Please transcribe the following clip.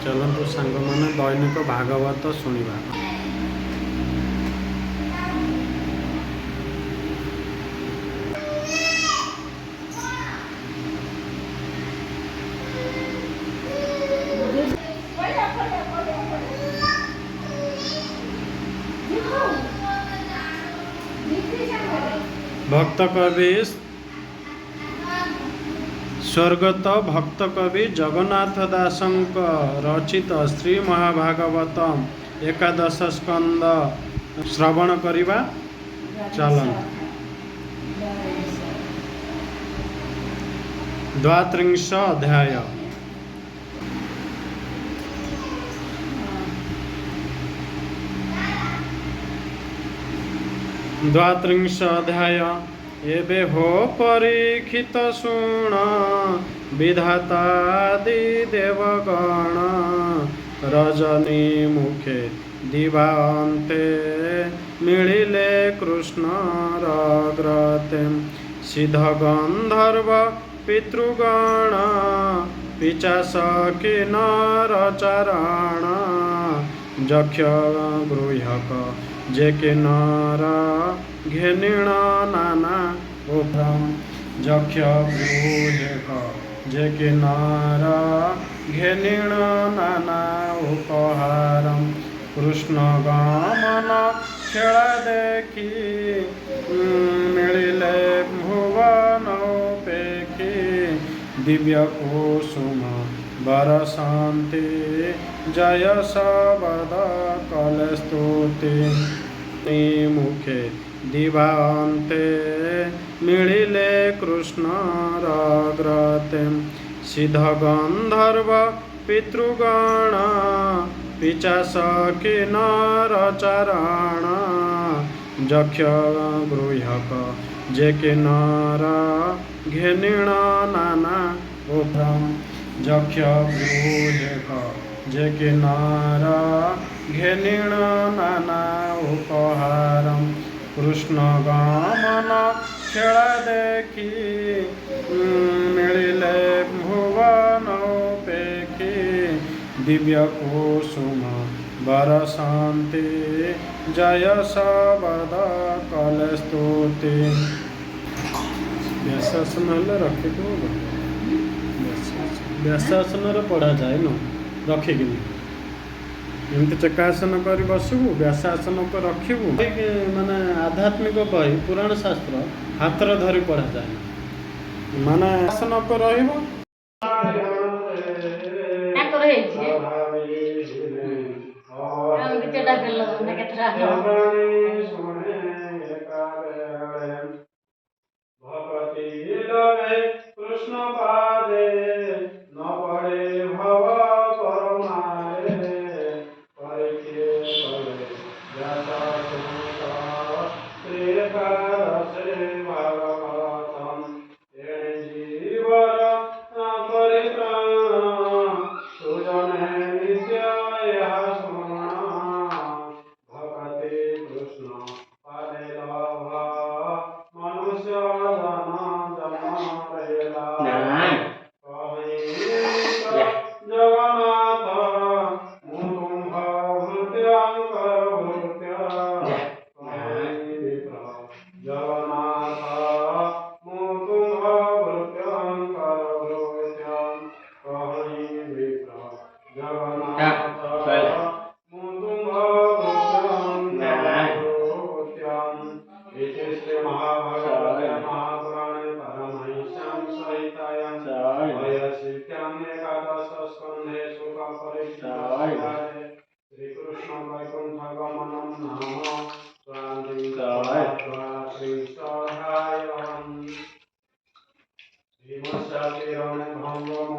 चलतु सांग मैंने दैनिक भागवत शुणा। भक्त कवि स्वर्गत भक्त कवि जगन्नाथ दासंक रचित श्री महाभागवतम एकादश स्कंद श्रवण करिबा। चलन्तु द्वात्रिंश अध्याय। द्वात्रिंश अध्याय। एबे हो परीक्षित शुण विधातादि देवगण रजनी मुखे दिवान्ते मिलिले कृष्ण रग्रते सिद्ध गंधर्व पितृगण पिचास किन्नर चारण जक्ष गृह्यक जे किन्नर घेनिण नाना उपरम जक्ष गृह्यक जे किन्नर घेनिण नाना उपहारम कृष्ण गमन खेल देखी मिलिले भुवन पेखी दिव्य कुसुम बरसंती जय शबद कलस्तुति मुखे दिवान्ते मिलिले कृष्ण रग्रते सिद्ध गंधर्व पितृगण पिचास किन्नर चारण जक्ष गृह्यक जे किन्नर घेनिण नाना उपरम जक्ष गृह्यक जे किन्नर घेनिण नाना उपहारम कृष्ण गमन खेल देखी मिलिले भुवन पेखी दिव्य कुसुम बरसंती जय शबद कलस्तुति। व्यासासन रखिक व्यासासन पढ़ा जाए न रखिक एमती चक्रासन कर बसबू व्यासासन पर रखिबू माने आध्यात्मिक बही पुराण शास्त्र हाथ धरी पढ़ा जाए माने आसन पर रहिबो कृष्ण पादे न पड़े भव परमारे परिके पड़े जता श्रीकार श्री भागवतम एणे जीवर परित्राण सुजने नित्य यह सुमण भगति कृष्ण पादे लभा मनुष्य जगन्नाथ मुतुंभ भृत्यांकर भृत्य जगन्नाथ मुतुंभ भृत्यांकर भृत्य कहि विप्र जगन्नाथ मुतुंभ भृत्यांकर भृत्य इति श्री महाभागवते महापुराणे परमहंस्यां सहितायां एकादश स्कंधे शुक परिचिते श्रीकृष्ण वैकुंठ गमनम नाम